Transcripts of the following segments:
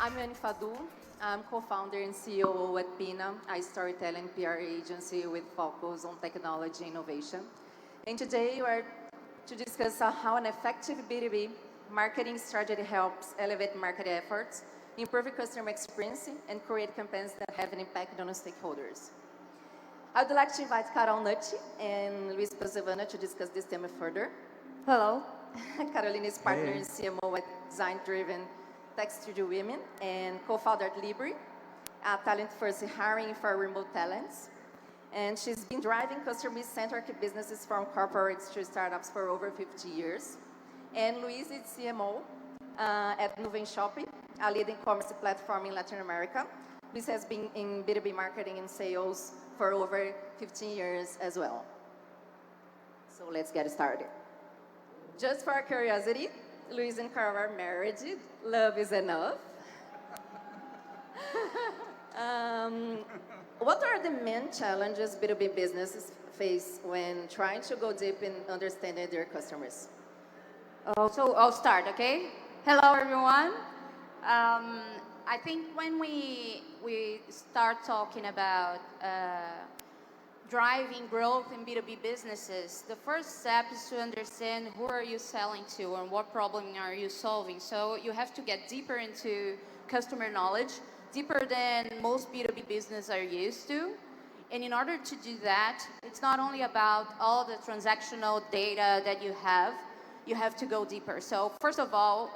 I'm Yoni Fadu. I'm co-founder and CEO at Painel, a storytelling PR agency with focus on technology innovation. And today we're to discuss how an effective B2B marketing strategy helps elevate market efforts, improve customer experience, and create campaigns that have an impact on the stakeholders. I'd like to invite Carol Nucci and Luiz Piovesana to discuss this theme further. Hello. Caroline is partner and CMO at Design-Driven Tech Studio Women and co-founder at Libri, a talent-first hiring for remote talents. And she's been driving customer-centric businesses from corporates to startups for over 50 years. And Luiz is CMO at Nuvem Shopping, a leading commerce platform in Latin America. Luiz has been in B2B marketing and sales for over 15 years as well. So let's get started. Just for curiosity, Luiz and Carol are married. Love is enough. What are the main challenges B2B businesses face when trying to go deep in understanding their customers? So I'll start, okay? Hello, everyone. I think when we start talking about driving growth in B2B businesses, the first step is to understand who are you selling to and what problem are you solving. So you have to get deeper into customer knowledge, deeper than most B2B businesses are used to. And in order to do that, it's not only about all the transactional data that you have to go deeper. So first of all,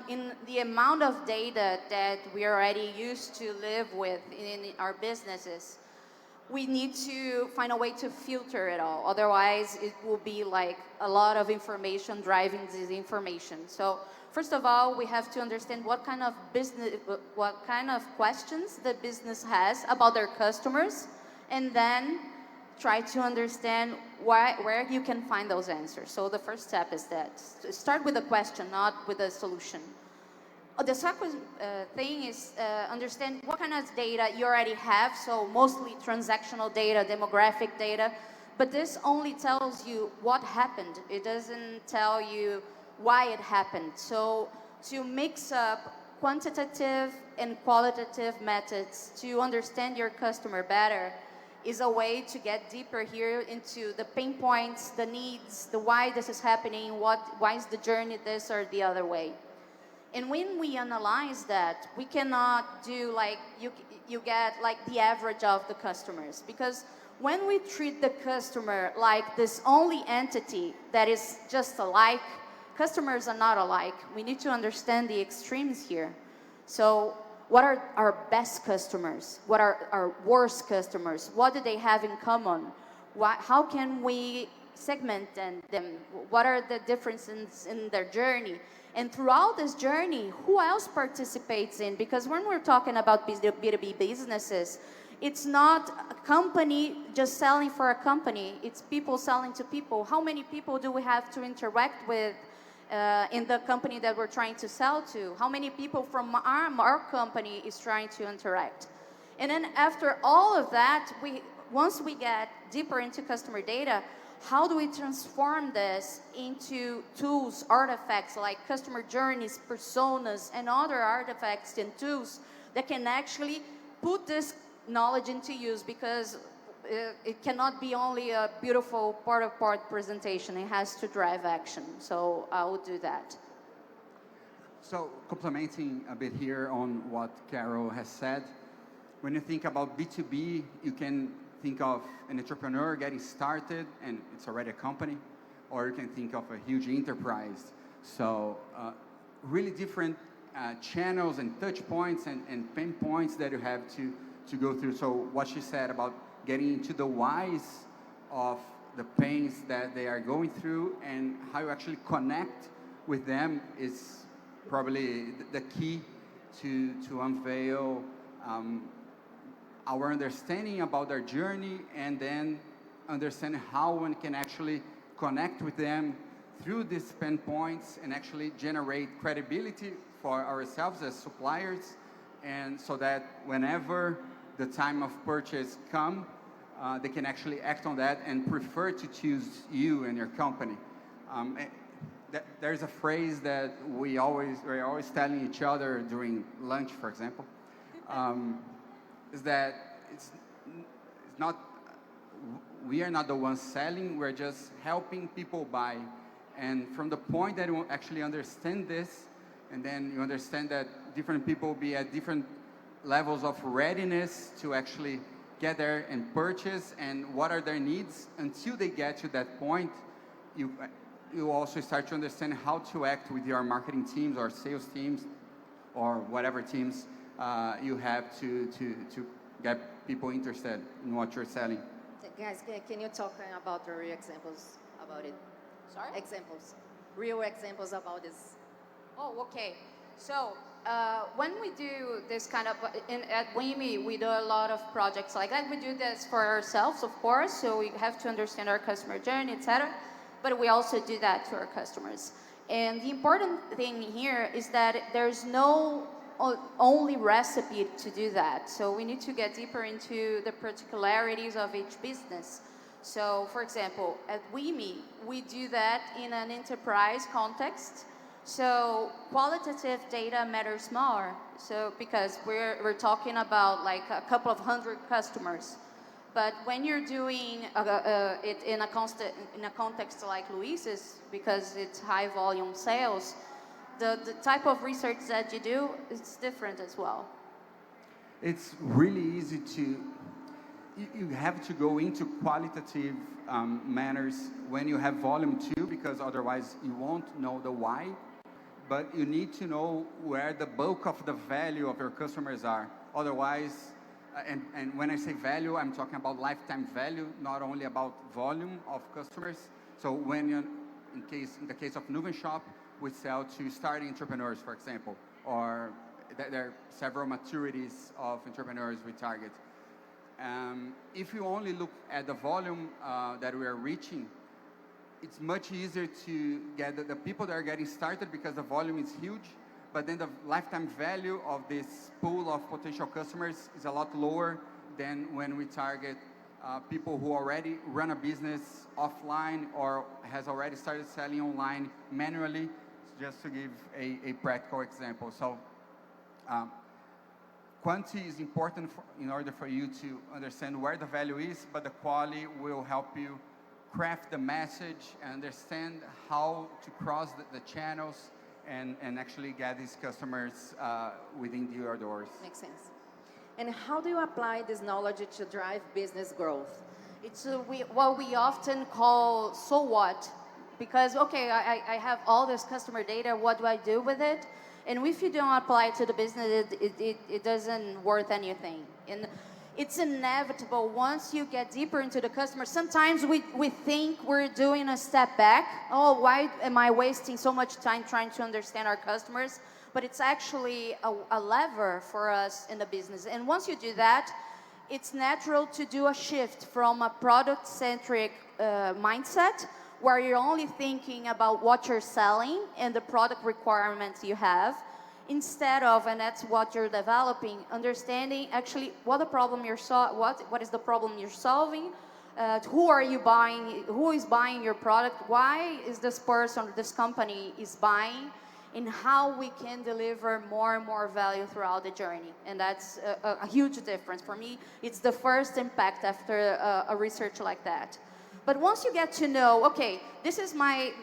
in the amount of data that we are already used to live with in our businesses, we need to find a way to filter it all. Otherwise, it will be like a lot of information driving this information. So first of all, we have to understand what kind of questions the business has about their customers, and then try to understand where you can find those answers. So the first step is that. Start with a question, not with a solution. The second thing is understand what kind of data you already have, so mostly transactional data, demographic data, but this only tells you what happened. It doesn't tell you why it happened. So to mix up quantitative and qualitative methods to understand your customer better is a way to get deeper here into the pain points, the needs, the why this is happening, why is the journey this or the other way. And when we analyze that, we cannot do like, you get like the average of the customers. Because when we treat the customer like this only entity that is just alike, customers are not alike. We need to understand the extremes here. So what are our best customers? What are our worst customers? What do they have in common? How can we segment them? What are the differences in their journey? And throughout this journey, who else participates in? Because when we're talking about B2B businesses, it's not a company just selling for a company. It's people selling to people. How many people do we have to interact with in the company that we're trying to sell to? How many people from our company is trying to interact? And then after all of that, once we get deeper into customer data, how do we transform this into tools, artifacts like customer journeys, personas, and other artifacts and tools that can actually put this knowledge into use? Because it cannot be only a beautiful part-of-part presentation. It has to drive action. So I will do that. So complementing a bit here on what Carol has said, when you think about B2B, you can think of an entrepreneur getting started and it's already a company, or you can think of a huge enterprise. So really different channels and touch points and pain points that you have to go through. So what she said about getting into the whys of the pains that they are going through and how you actually connect with them is probably the key to unveil our understanding about their journey, and then understand how one can actually connect with them through these pain points and actually generate credibility for ourselves as suppliers, and so that whenever the time of purchase comes, they can actually act on that and prefer to choose you and your company. there's a phrase that we're always telling each other during lunch, for example, is that it's not, we are not the ones selling, we're just helping people buy. And from the point that you actually understand this, and then you understand that different people be at different levels of readiness to actually get there and purchase, and what are their needs until they get to that point, you also start to understand how to act with your marketing teams or sales teams or whatever teams you have to get people interested in what you're selling. Guys, can you talk about the real examples about it? Sorry? Examples. Real examples about this. Oh, okay. So when we do this kind of, at WIMI, we do a lot of projects like that. We do this for ourselves, of course, so we have to understand our customer journey, etc. But we also do that to our customers. And the important thing here is that there's no only recipe to do that. So we need to get deeper into the particularities of each business. So, for example, at WIMI, we do that in an enterprise context. So qualitative data matters more. So because we're talking about like a couple of hundred customers. But when you're doing it in a context like Luiz's, because it's high volume sales, the type of research that you do is different as well. It's really easy to, you have to go into qualitative manners when you have volume too, because otherwise you won't know the why. But you need to know where the bulk of the value of your customers are. Otherwise, and when I say value, I'm talking about lifetime value, not only about volume of customers. So when you're, in the case of Nuven Shop, we sell to starting entrepreneurs, for example, or there are several maturities of entrepreneurs we target. If you only look at the volume that we are reaching, it's much easier to get the people that are getting started because the volume is huge, but then the lifetime value of this pool of potential customers is a lot lower than when we target people who already run a business offline or has already started selling online manually, just to give a practical example. So quantity is important in order for you to understand where the value is, but the quality will help you craft the message and understand how to cross the channels and actually get these customers within your doors. Makes sense. And how do you apply this knowledge to drive business growth? It's what we often call so what, because okay, I have all this customer data, what do I do with it? And if you don't apply it to the business, it doesn't worth anything. And it's inevitable once you get deeper into the customer. Sometimes we think we're doing a step back. Oh, why am I wasting so much time trying to understand our customers? But it's actually a lever for us in the business. And once you do that, it's natural to do a shift from a product-centric mindset, where you're only thinking about what you're selling and the product requirements you have, instead of, and that's what you're developing, understanding actually what the problem you're what is the problem you're solving, who are you buying, who is buying your product, why is this person or this company is buying, and how we can deliver more and more value throughout the journey. And that's a huge difference. For me, it's the first impact after a research like that. But once you get to know, okay, this is my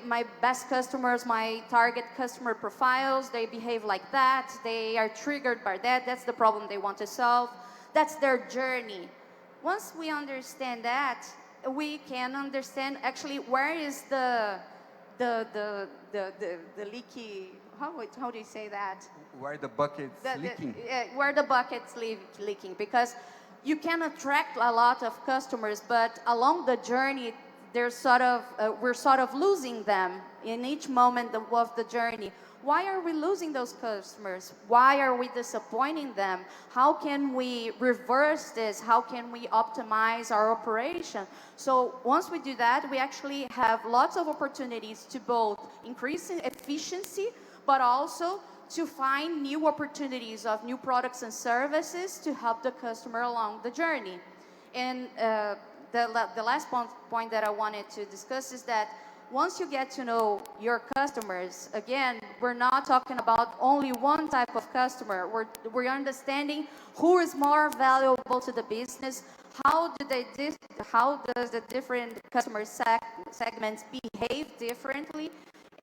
best customers, my target customer profiles, they behave like that, they are triggered by that, that's the problem they want to solve, that's their journey. Once we understand that, we can understand actually where is the leaky, how do you say that? Where the bucket's leaking. Where the bucket's leaking, because you can attract a lot of customers, but along the journey, we're sort of losing them in each moment of the journey. Why are we losing those customers? Why are we disappointing them? How can we reverse this? How can we optimize our operation? So once we do that, we actually have lots of opportunities to both increase efficiency, but also to find new opportunities of new products and services to help the customer along the journey. And the last point that I wanted to discuss is that once you get to know your customers, again, we're not talking about only one type of customer. We're understanding who is more valuable to the business, how does the different customer segments behave differently,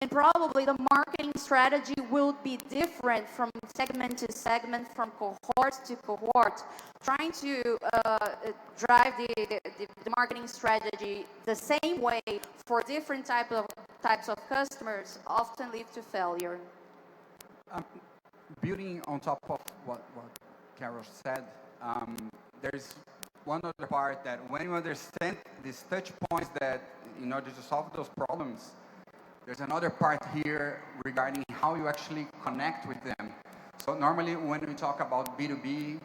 and probably the marketing strategy will be different from segment to segment, from cohort to cohort. Trying to drive the marketing strategy the same way for different types of customers often lead to failure. Building on top of what Carol said, there's one other part that when you understand these touch points that in order to solve those problems, there's another part here regarding how you actually connect with them. So normally when we talk about B2B,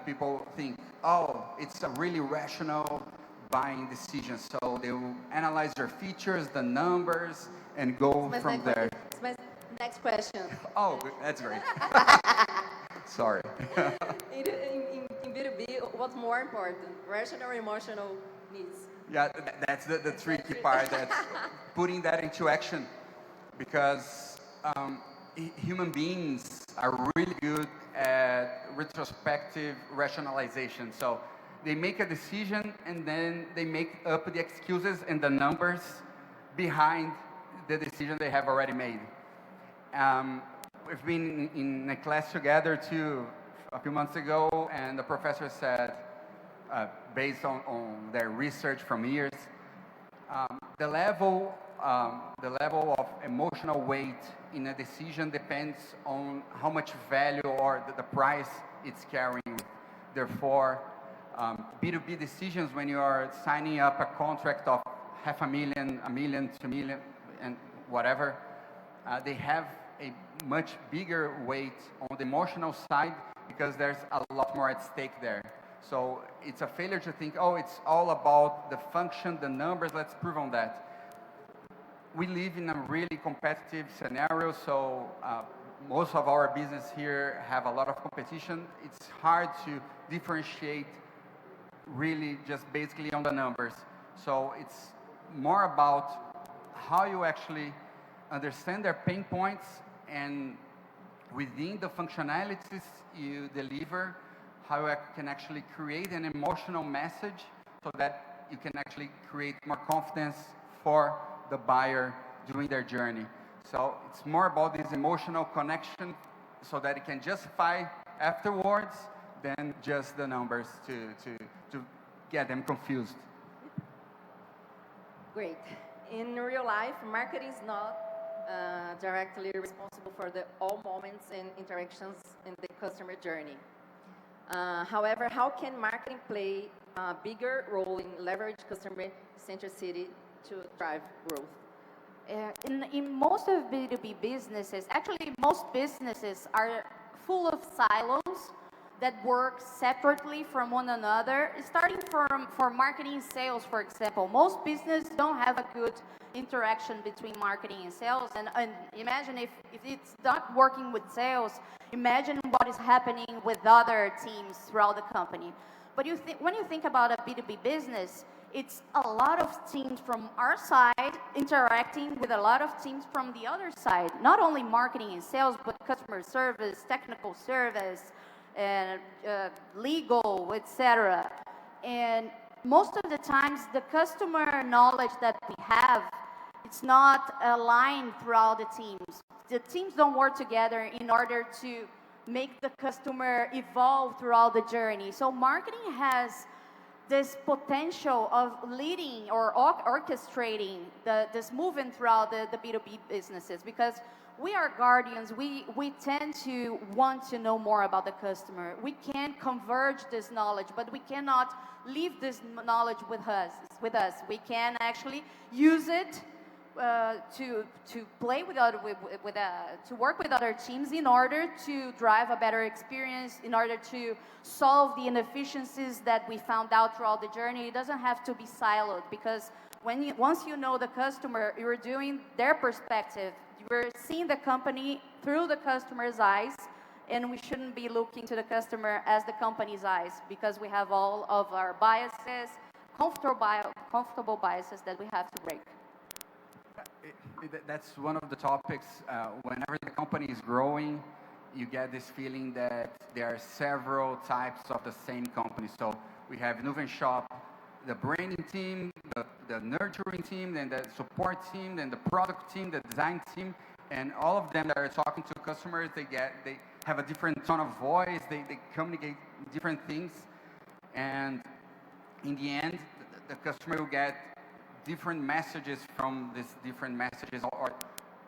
people think, oh, it's a really rational buying decision. So they will analyze your features, the numbers, and go from there. It's my next question. Oh, that's great. Sorry. In B2B, what's more important, rational or emotional needs? Yeah, that's the tricky part, that's putting that into action, because human beings are really good at retrospective rationalization. So they make a decision and then they make up the excuses and the numbers behind the decision they have already made. We've been in a class together too a few months ago, and the professor said, based on their research from years, the level of emotional weight in a decision depends on how much value or the price it's carrying. Therefore, B2B decisions, when you are signing up a contract of $500,000, $1 million, $2 million, and whatever, they have a much bigger weight on the emotional side because there's a lot more at stake there. So it's a failure to think, oh, it's all about the function, the numbers, let's prove on that. We live in a really competitive scenario, so most of our business here have a lot of competition. It's hard to differentiate really just basically on the numbers. So it's more about how you actually understand their pain points, and within the functionalities you deliver, how you can actually create an emotional message so that you can actually create more confidence for the buyer during their journey. So it's more about this emotional connection so that it can justify afterwards than just the numbers to get them confused. Great. In real life, marketing is not directly responsible for all moments and interactions in the customer journey. However, how can marketing play a bigger role in leverage customer centricity to drive growth? In most of B2B businesses, actually most businesses are full of silos that work separately from one another. Starting for marketing and sales, for example, most businesses don't have a good interaction between marketing and sales. And imagine if it's not working with sales, imagine what is happening with other teams throughout the company. But when you think about a B2B business, it's a lot of teams from our side interacting with a lot of teams from the other side. Not only marketing and sales, but customer service, technical service, and legal, etc. And most of the times, the customer knowledge that we have, it's not aligned throughout the teams. The teams don't work together in order to make the customer evolve throughout the journey. So marketing has this potential of leading or orchestrating this movement throughout the B2B businesses, because we are guardians. We tend to want to know more about the customer. We can converge this knowledge, but we cannot leave this knowledge with us. We can actually use it to play to work with other teams in order to drive a better experience, in order to solve the inefficiencies that we found out throughout the journey. It doesn't have to be siloed, because once you know the customer, you're doing their perspective. We're seeing the company through the customer's eyes, and we shouldn't be looking to the customer as the company's eyes, because we have all of our biases, comfortable biases that we have to break. That's one of the topics. Whenever the company is growing, you get this feeling that there are several types of the same company. So we have Nuven Shop, the branding team, the nurturing team, then the support team, then the product team, the design team, and all of them that are talking to customers, they have a different tone of voice, they communicate different things, and in the end, the customer will get different messages from these different messages or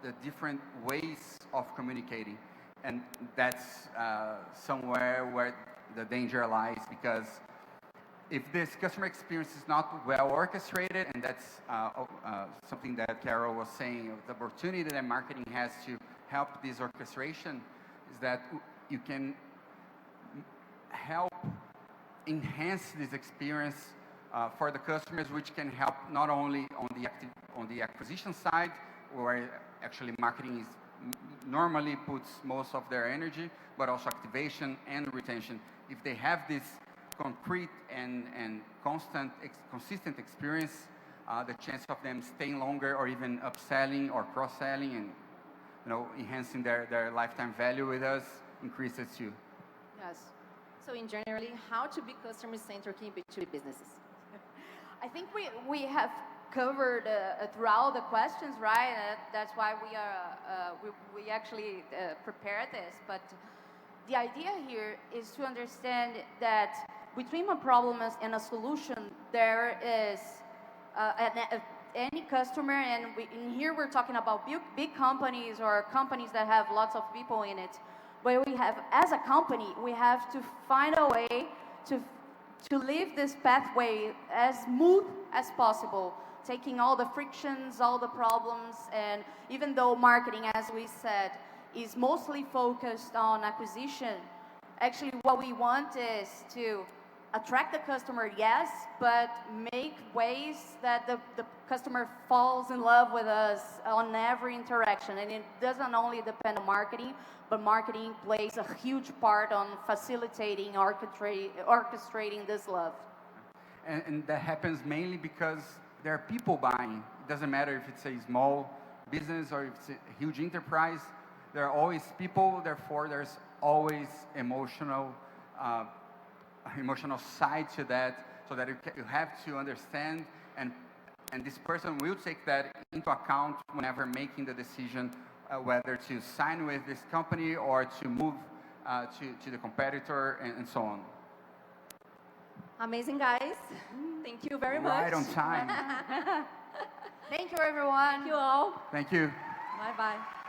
the different ways of communicating. And that's somewhere where the danger lies, because if this customer experience is not well orchestrated, and that's something that Carol was saying, the opportunity that marketing has to help this orchestration is that you can help enhance this experience for the customers, which can help not only on the acquisition side, where actually marketing is normally puts most of their energy, but also activation and retention. If they have this concrete and consistent experience, the chance of them staying longer or even upselling or cross-selling and enhancing their lifetime value with us increases too. Yes. So in generally, how to be customer-centric in B2B businesses? I think we have covered throughout the questions, right? That's why we actually prepared this. But the idea here is to understand that between a problem and a solution, there is any customer, and in here we're talking about big companies or companies that have lots of people in it. But we have, as a company, we have to find a way to leave this pathway as smooth as possible, taking all the frictions, all the problems, and even though marketing, as we said, is mostly focused on acquisition, actually what we want is to attract the customer, yes, but make ways that the customer falls in love with us on every interaction. And it doesn't only depend on marketing, but marketing plays a huge part on facilitating, orchestrating this love. And that happens mainly because there are people buying. It doesn't matter if it's a small business or if it's a huge enterprise. There are always people, therefore there's always emotional side to that, so that you have to understand, and this person will take that into account whenever making the decision whether to sign with this company or to move to the competitor and so on. Amazing, guys. Thank you very much. Right on time. Thank you, everyone. Thank you all. Thank you. Bye-bye.